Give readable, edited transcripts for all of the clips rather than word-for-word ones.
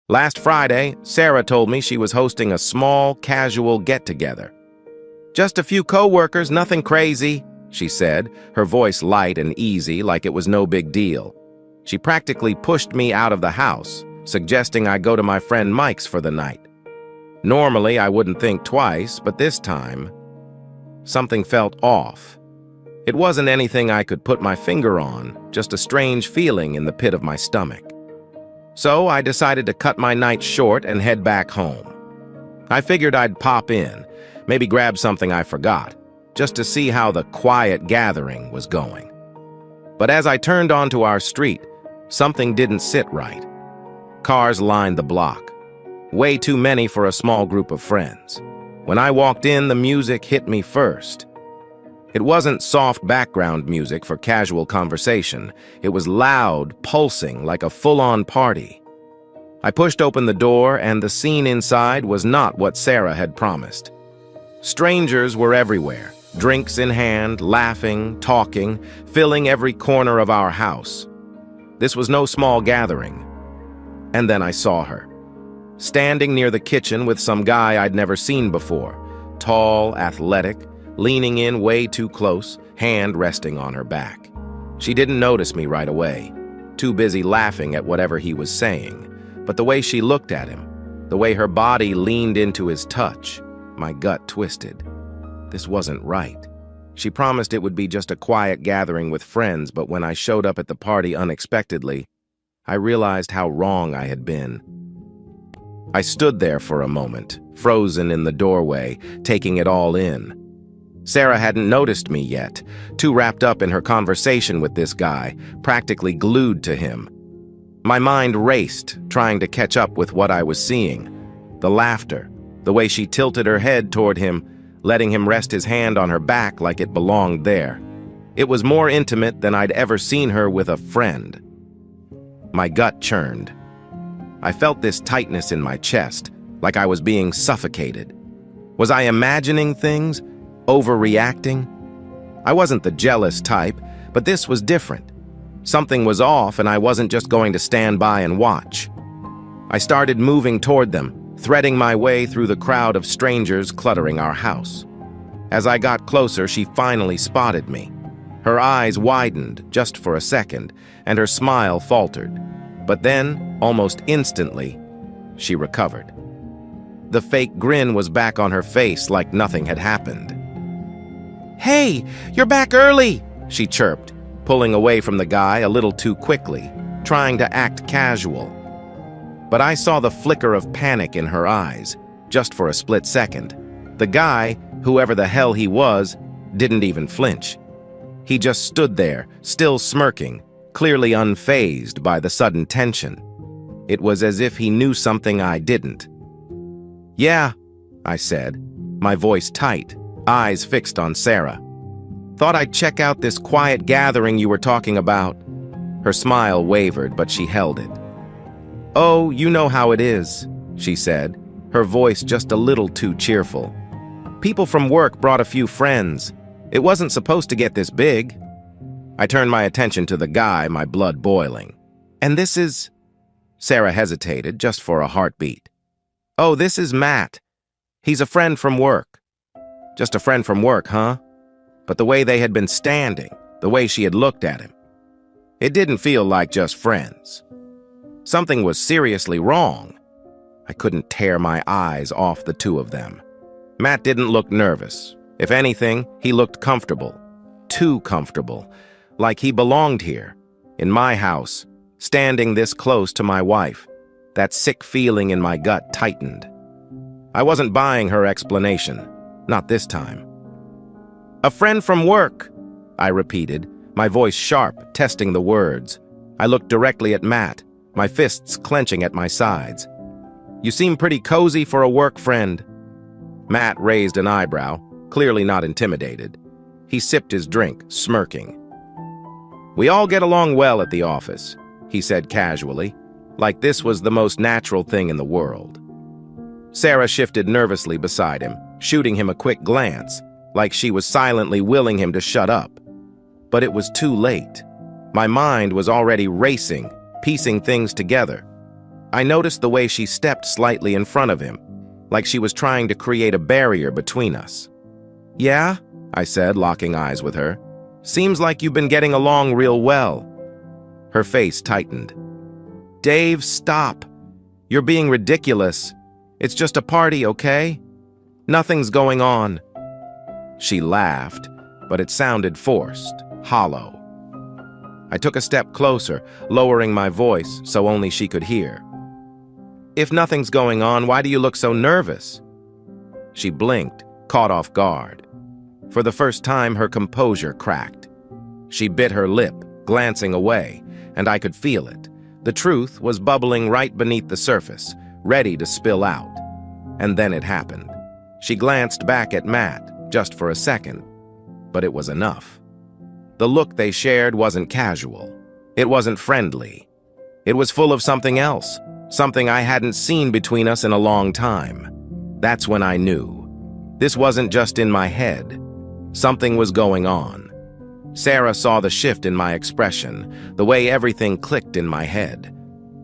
Last Friday, Sarah told me she was hosting a small, casual get-together. "Just a few co-workers, nothing crazy," she said, her voice light and easy like it was no big deal. She practically pushed me out of the house, suggesting I go to my friend Mike's for the night. Normally, I wouldn't think twice, but this time, something felt off. It wasn't anything I could put my finger on, just a strange feeling in the pit of my stomach. So I decided to cut my night short and head back home. I figured I'd pop in, maybe grab something I forgot, just to see how the quiet gathering was going. But as I turned onto our street, something didn't sit right. Cars lined the block. Way too many for a small group of friends. When I walked in, the music hit me first. It wasn't soft background music for casual conversation. It was loud, pulsing, like a full-on party. I pushed open the door, and the scene inside was not what Sarah had promised. Strangers were everywhere, drinks in hand, laughing, talking, filling every corner of our house. This was no small gathering. And then I saw her, standing near the kitchen with some guy I'd never seen before, tall, athletic, leaning in way too close, hand resting on her back. She didn't notice me right away, too busy laughing at whatever he was saying, but the way she looked at him, the way her body leaned into his touch, my gut twisted. This wasn't right. She promised it would be just a quiet gathering with friends, but when I showed up at the party unexpectedly, I realized how wrong I had been. I stood there for a moment, frozen in the doorway, taking it all in. Sarah hadn't noticed me yet, too wrapped up in her conversation with this guy, practically glued to him. My mind raced, trying to catch up with what I was seeing. The laughter, the way she tilted her head toward him, letting him rest his hand on her back like it belonged there. It was more intimate than I'd ever seen her with a friend. My gut churned. I felt this tightness in my chest, like I was being suffocated. Was I imagining things? Overreacting? I wasn't the jealous type, but this was different. Something was off, and I wasn't just going to stand by and watch. I started moving toward them, threading my way through the crowd of strangers cluttering our house. As I got closer, she finally spotted me. Her eyes widened just for a second, and her smile faltered. But then, almost instantly, she recovered. The fake grin was back on her face like nothing had happened. "Hey, you're back early," she chirped, pulling away from the guy a little too quickly, trying to act casual. But I saw the flicker of panic in her eyes, just for a split second. The guy, whoever the hell he was, didn't even flinch. He just stood there, still smirking, clearly unfazed by the sudden tension. It was as if he knew something I didn't. "Yeah," I said, my voice tight, eyes fixed on Sarah. "Thought I'd check out this quiet gathering you were talking about." Her smile wavered, but she held it. "Oh, you know how it is," she said, her voice just a little too cheerful. "People from work brought a few friends. It wasn't supposed to get this big." I turned my attention to the guy, my blood boiling. "And this is—" Sarah hesitated, just for a heartbeat. "Oh, this is Matt. He's a friend from work." Just a friend from work, huh? But the way they had been standing, the way she had looked at him, it didn't feel like just friends. Something was seriously wrong. I couldn't tear my eyes off the two of them. Matt didn't look nervous. If anything, he looked comfortable. Too comfortable. Like he belonged here, in my house, standing this close to my wife. That sick feeling in my gut tightened. I wasn't buying her explanation. Not this time. "A friend from work," I repeated, my voice sharp, testing the words. I looked directly at Matt, my fists clenching at my sides. "You seem pretty cozy for a work friend." Matt raised an eyebrow, clearly not intimidated. He sipped his drink, smirking. "We all get along well at the office," he said casually, like this was the most natural thing in the world. Sarah shifted nervously beside him, shooting him a quick glance, like she was silently willing him to shut up. But it was too late. My mind was already racing, piecing things together. I noticed the way she stepped slightly in front of him, like she was trying to create a barrier between us. "Yeah?" I said, locking eyes with her. "Seems like you've been getting along real well." Her face tightened. "Dave, stop. You're being ridiculous. It's just a party, okay? Nothing's going on." She laughed, but it sounded forced, hollow. I took a step closer, lowering my voice so only she could hear. "If nothing's going on, why do you look so nervous?" She blinked, caught off guard. For the first time, her composure cracked. She bit her lip, glancing away, and I could feel it. The truth was bubbling right beneath the surface, ready to spill out. And then it happened. She glanced back at Matt, just for a second, but it was enough. The look they shared wasn't casual. It wasn't friendly. It was full of something else, something I hadn't seen between us in a long time. That's when I knew. This wasn't just in my head. Something was going on. Sarah saw the shift in my expression, the way everything clicked in my head.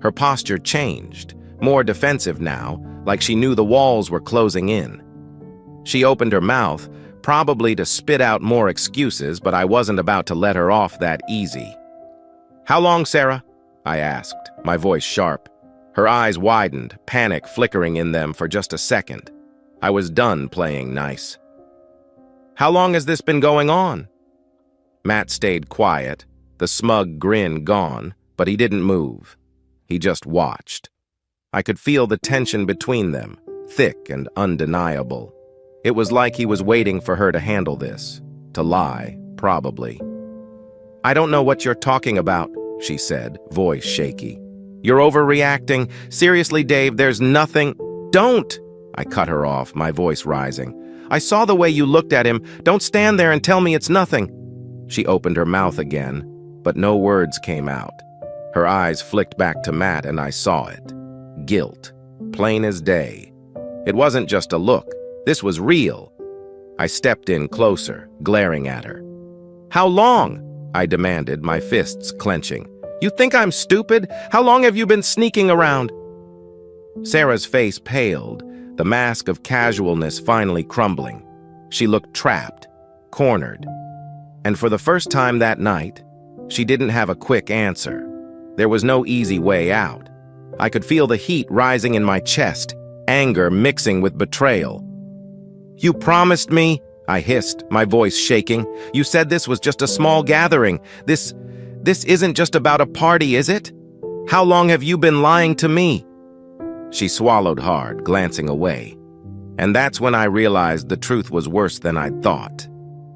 Her posture changed, more defensive now, like she knew the walls were closing in. She opened her mouth, probably to spit out more excuses, but I wasn't about to let her off that easy. "How long, Sarah?" I asked, my voice sharp. Her eyes widened, panic flickering in them for just a second. I was done playing nice. "How long has this been going on?" Matt stayed quiet, the smug grin gone, but he didn't move. He just watched. I could feel the tension between them, thick and undeniable. It was like he was waiting for her to handle this, to lie, probably. "I don't know what you're talking about," she said, voice shaky. "You're overreacting. Seriously, Dave, there's nothing—" "Don't!" I cut her off, my voice rising. "I saw the way you looked at him. Don't stand there and tell me it's nothing." She opened her mouth again, but no words came out. Her eyes flicked back to Matt, and I saw it. Guilt. Plain as day. It wasn't just a look. This was real. I stepped in closer, glaring at her. "How long?" I demanded, my fists clenching. "You think I'm stupid? How long have you been sneaking around?" Sarah's face paled, the mask of casualness finally crumbling. She looked trapped, cornered. And for the first time that night, she didn't have a quick answer. There was no easy way out. I could feel the heat rising in my chest, anger mixing with betrayal. "You promised me," I hissed, my voice shaking. "You said this was just a small gathering. This isn't just about a party, is it? How long have you been lying to me?" She swallowed hard, glancing away. And that's when I realized the truth was worse than I'd thought.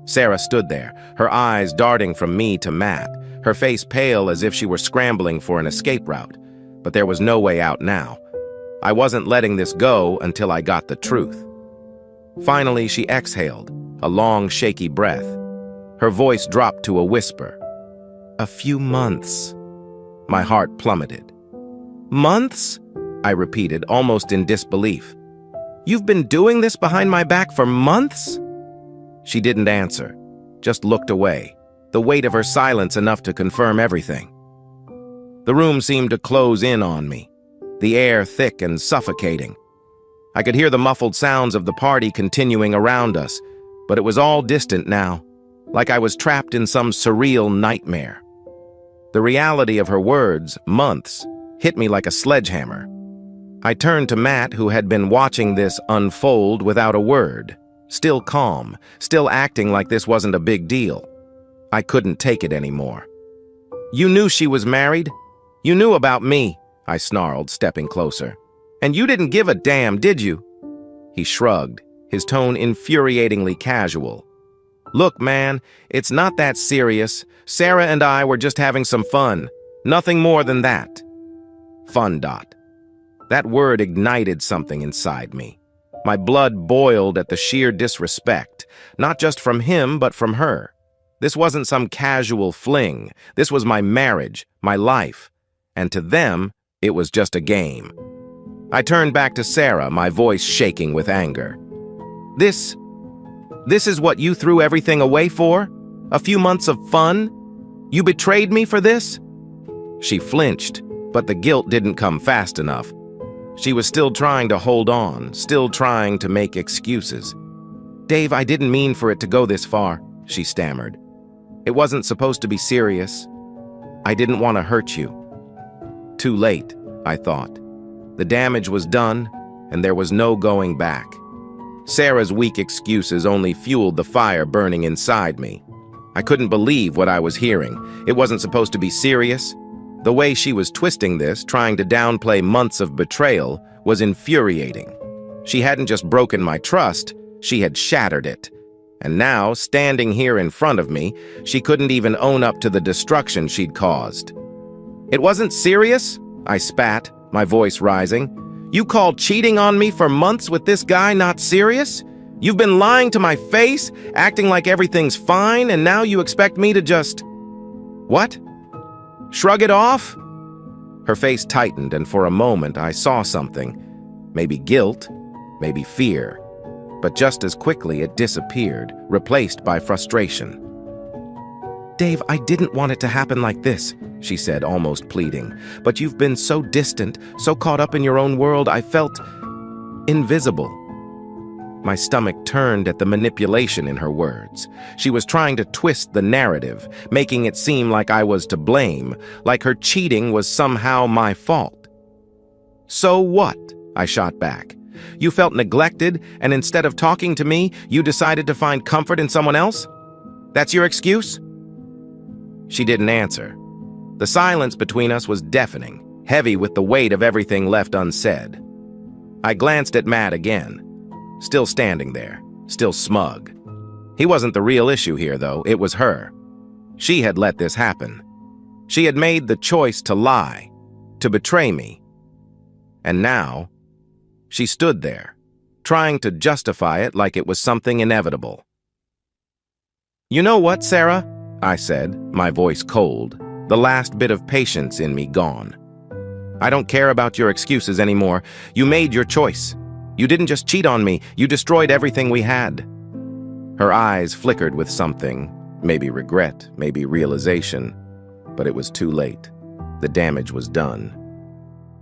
Sarah stood there, her eyes darting from me to Matt, her face pale as if she were scrambling for an escape route. But there was no way out now. I wasn't letting this go until I got the truth. Finally, she exhaled, a long, shaky breath. Her voice dropped to a whisper. "A few months." My heart plummeted. "Months?" I repeated, almost in disbelief. "You've been doing this behind my back for months?" She didn't answer, just looked away, the weight of her silence enough to confirm everything. The room seemed to close in on me, the air thick and suffocating. I could hear the muffled sounds of the party continuing around us, but it was all distant now, like I was trapped in some surreal nightmare. The reality of her words, months, hit me like a sledgehammer. I turned to Matt, who had been watching this unfold without a word, still calm, still acting like this wasn't a big deal. I couldn't take it anymore. "You knew she was married? You knew about me," I snarled, stepping closer. "And you didn't give a damn, did you?" He shrugged, his tone infuriatingly casual. "Look, man, it's not that serious. Sarah and I were just having some fun. Nothing more than that." Fun. That word ignited something inside me. My blood boiled at the sheer disrespect, not just from him, but from her. This wasn't some casual fling. This was my marriage, my life. And to them, it was just a game. I turned back to Sarah, my voice shaking with anger. This is what you threw everything away for? A few months of fun? You betrayed me for this?" She flinched, But the guilt didn't come fast enough. She was still trying to hold on, still trying to make excuses. "Dave, I didn't mean for it to go this far," she stammered. "It wasn't supposed to be serious. I didn't want to hurt you." Too late, I thought. The damage was done, and there was no going back. Sarah's weak excuses only fueled the fire burning inside me. I couldn't believe what I was hearing. It wasn't supposed to be serious. The way she was twisting this, trying to downplay months of betrayal, was infuriating. She hadn't just broken my trust, she had shattered it. And now, standing here in front of me, she couldn't even own up to the destruction she'd caused. "It wasn't serious?" I spat, my voice rising. "You called cheating on me for months with this guy not serious? You've been lying to my face, acting like everything's fine, and now you expect me to just... what? Shrug it off?" Her face tightened, and for a moment I saw something. Maybe guilt, maybe fear. But just as quickly it disappeared, replaced by frustration. "Dave, I didn't want it to happen like this," she said, almost pleading. "But you've been so distant, so caught up in your own world, I felt invisible." My stomach turned at the manipulation in her words. She was trying to twist the narrative, making it seem like I was to blame, like her cheating was somehow my fault. "So what?" I shot back. "You felt neglected, and instead of talking to me, you decided to find comfort in someone else? That's your excuse?" She didn't answer. The silence between us was deafening, heavy with the weight of everything left unsaid. I glanced at Matt again. Still standing there, still smug. He wasn't the real issue here, though. It was her. She had let this happen. She had made the choice to lie, to betray me. And now, she stood there, trying to justify it like it was something inevitable. "You know what, Sarah?" I said, my voice cold, the last bit of patience in me gone. "I don't care about your excuses anymore. You made your choice. You didn't just cheat on me, you destroyed everything we had." Her eyes flickered with something, maybe regret, maybe realization, but it was too late. The damage was done.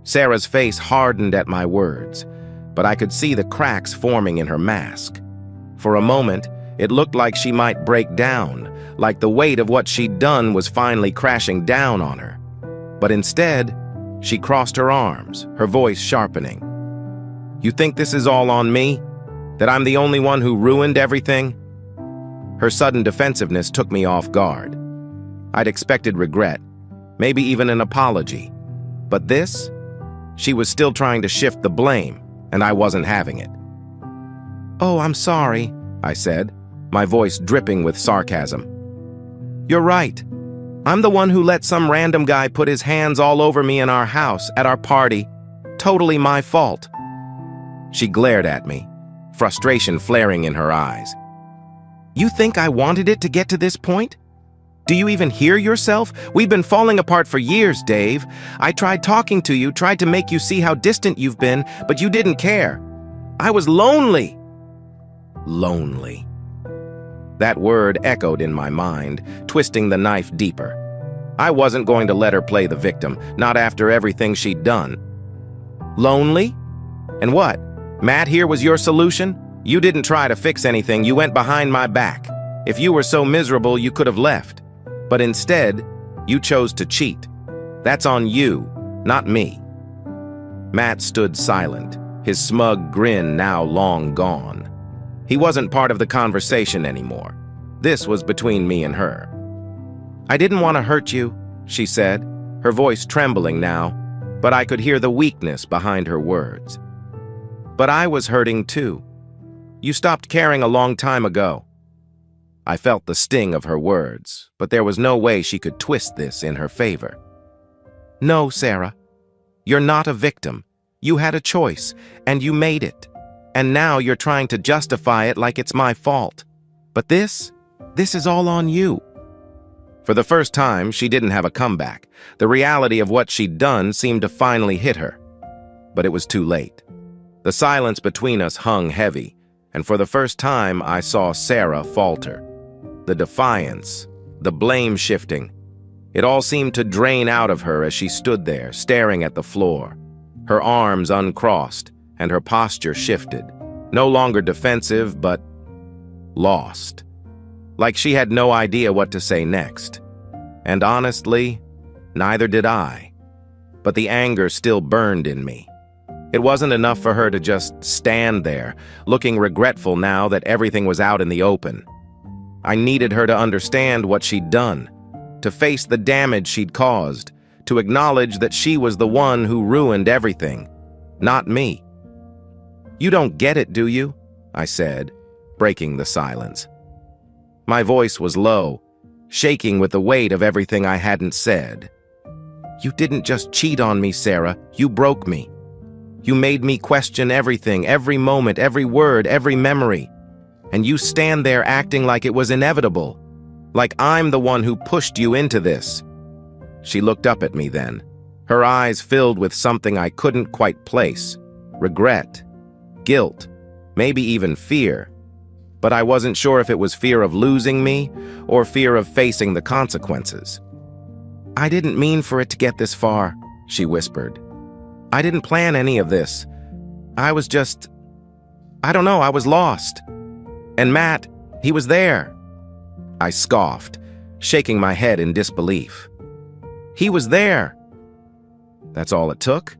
Sarah's face hardened at my words, but I could see the cracks forming in her mask. For a moment, it looked like she might break down, like the weight of what she'd done was finally crashing down on her. But instead, she crossed her arms, her voice sharpening. "You think this is all on me? That I'm the only one who ruined everything?" Her sudden defensiveness took me off guard. I'd expected regret, maybe even an apology. But this? She was still trying to shift the blame, and I wasn't having it. "Oh, I'm sorry," I said, my voice dripping with sarcasm. "You're right. I'm the one who let some random guy put his hands all over me in our house, at our party. Totally my fault." She glared at me, frustration flaring in her eyes. "You think I wanted it to get to this point? Do you even hear yourself? We've been falling apart for years, Dave. I tried talking to you, tried to make you see how distant you've been, but you didn't care. I was lonely." Lonely. That word echoed in my mind, twisting the knife deeper. I wasn't going to let her play the victim, not after everything she'd done. Lonely? And what? Matt here was your solution? You didn't try to fix anything, you went behind my back. If you were so miserable, you could have left. But instead, you chose to cheat. That's on you, not me. Matt stood silent, his smug grin now long gone. He wasn't part of the conversation anymore. This was between me and her. "I didn't want to hurt you," she said, her voice trembling now, but I could hear the weakness behind her words. "But I was hurting too. You stopped caring a long time ago." I felt the sting of her words, but there was no way she could twist this in her favor. "No, Sarah. You're not a victim. You had a choice, and you made it. And now you're trying to justify it like it's my fault. But this is all on you." For the first time, she didn't have a comeback. The reality of what she'd done seemed to finally hit her. But it was too late. The silence between us hung heavy, and for the first time I saw Sarah falter. The defiance, the blame shifting. It all seemed to drain out of her as she stood there, staring at the floor, her arms uncrossed and her posture shifted, no longer defensive, but lost. Like she had no idea what to say next. And honestly, neither did I. But the anger still burned in me. It wasn't enough for her to just stand there, looking regretful now that everything was out in the open. I needed her to understand what she'd done, to face the damage she'd caused, to acknowledge that she was the one who ruined everything, not me. "You don't get it, do you?" I said, breaking the silence. My voice was low, shaking with the weight of everything I hadn't said. "You didn't just cheat on me, Sarah. You broke me. You made me question everything, every moment, every word, every memory. And you stand there acting like it was inevitable, like I'm the one who pushed you into this." She looked up at me then, her eyes filled with something I couldn't quite place. Regret, guilt, maybe even fear. But I wasn't sure if it was fear of losing me or fear of facing the consequences. "I didn't mean for it to get this far," she whispered. "I didn't plan any of this. I was just... I don't know, I was lost. And Matt, he was there." I scoffed, shaking my head in disbelief. "He was there." That's all it took?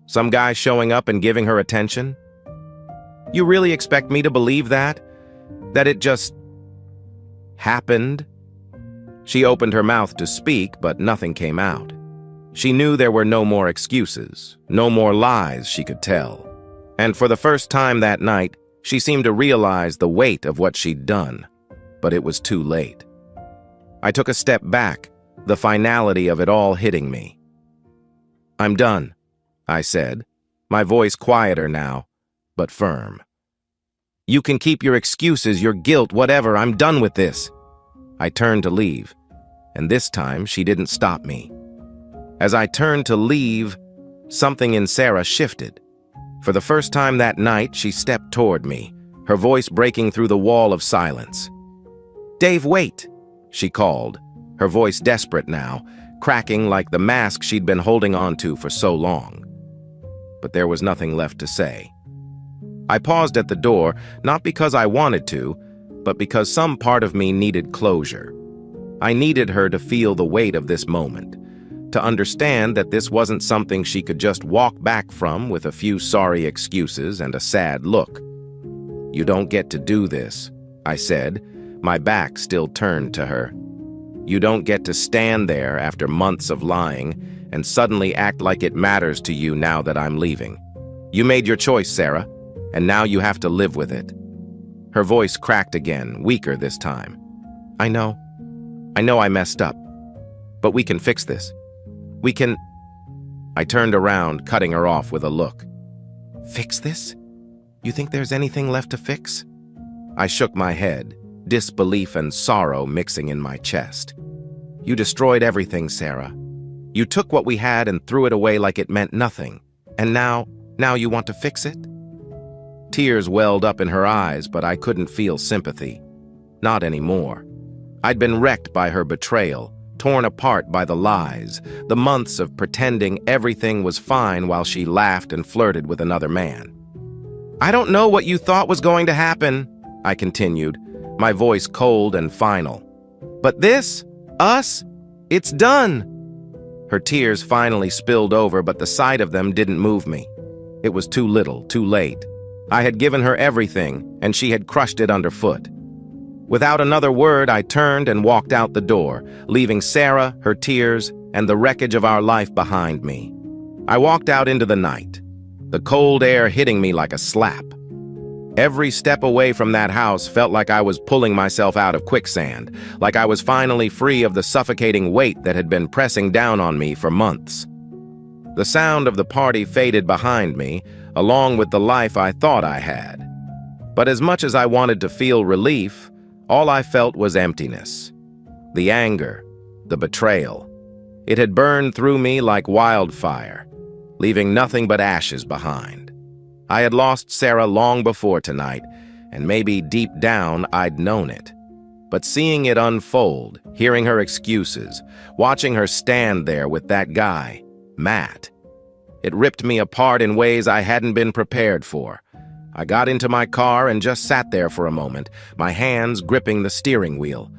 Some guy showing up and giving her attention? You really expect me to believe that? That it just happened? She opened her mouth to speak, but nothing came out. She knew there were no more excuses, no more lies she could tell. And for the first time that night, she seemed to realize the weight of what she'd done. But it was too late. I took a step back, the finality of it all hitting me. "I'm done," I said, my voice quieter now, but firm. "You can keep your excuses, your guilt, whatever. I'm done with this." I turned to leave, and this time she didn't stop me. As I turned to leave, something in Sarah shifted. For the first time that night, she stepped toward me, her voice breaking through the wall of silence. "Dave, wait," she called, her voice desperate now, cracking like the mask she'd been holding on to for so long. But there was nothing left to say. I paused at the door, not because I wanted to, but because some part of me needed closure. I needed her to feel the weight of this moment, to understand that this wasn't something she could just walk back from with a few sorry excuses and a sad look. "You don't get to do this," I said, my back still turned to her. "You don't get to stand there after months of lying and suddenly act like it matters to you now that I'm leaving. You made your choice, Sarah, and now you have to live with it." Her voice cracked again, weaker this time. I know I messed up, but we can fix this. We can..." I turned around, cutting her off with a look. "Fix this? You think there's anything left to fix?" I shook my head, disbelief and sorrow mixing in my chest. "You destroyed everything, Sarah. You took what we had and threw it away like it meant nothing. And now you want to fix it?" Tears welled up in her eyes, but I couldn't feel sympathy. Not anymore. I'd been wrecked by her betrayal, torn apart by the lies, the months of pretending everything was fine while she laughed and flirted with another man. "I don't know what you thought was going to happen," I continued, my voice cold and final. "But this, us, it's done." Her tears finally spilled over, but the sight of them didn't move me. It was too little, too late. I had given her everything, and she had crushed it underfoot. Without another word, I turned and walked out the door, leaving Sarah, her tears, and the wreckage of our life behind me. I walked out into the night, the cold air hitting me like a slap. Every step away from that house felt like I was pulling myself out of quicksand, like I was finally free of the suffocating weight that had been pressing down on me for months. The sound of the party faded behind me, along with the life I thought I had. But as much as I wanted to feel relief, all I felt was emptiness. The anger, the betrayal. It had burned through me like wildfire, leaving nothing but ashes behind. I had lost Sarah long before tonight, and maybe deep down I'd known it. But seeing it unfold, hearing her excuses, watching her stand there with that guy, Matt, it ripped me apart in ways I hadn't been prepared for. I got into my car and just sat there for a moment, my hands gripping the steering wheel.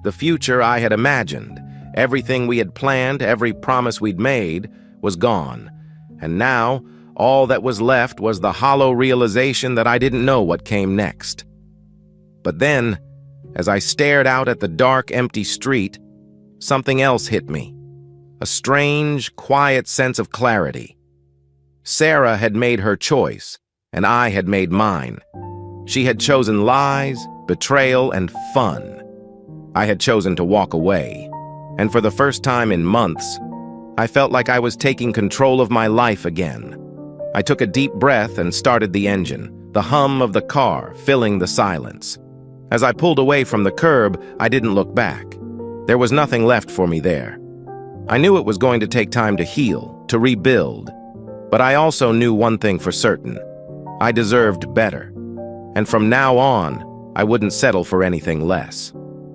The future I had imagined, everything we had planned, every promise we'd made, was gone. And now, all that was left was the hollow realization that I didn't know what came next. But then, as I stared out at the dark, empty street, something else hit me. A strange, quiet sense of clarity. Sarah had made her choice, and I had made mine. She had chosen lies, betrayal, and fun. I had chosen to walk away. And for the first time in months, I felt like I was taking control of my life again. I took a deep breath and started the engine, the hum of the car filling the silence. As I pulled away from the curb, I didn't look back. There was nothing left for me there. I knew it was going to take time to heal, to rebuild. But I also knew one thing for certain. I deserved better. And from now on, I wouldn't settle for anything less.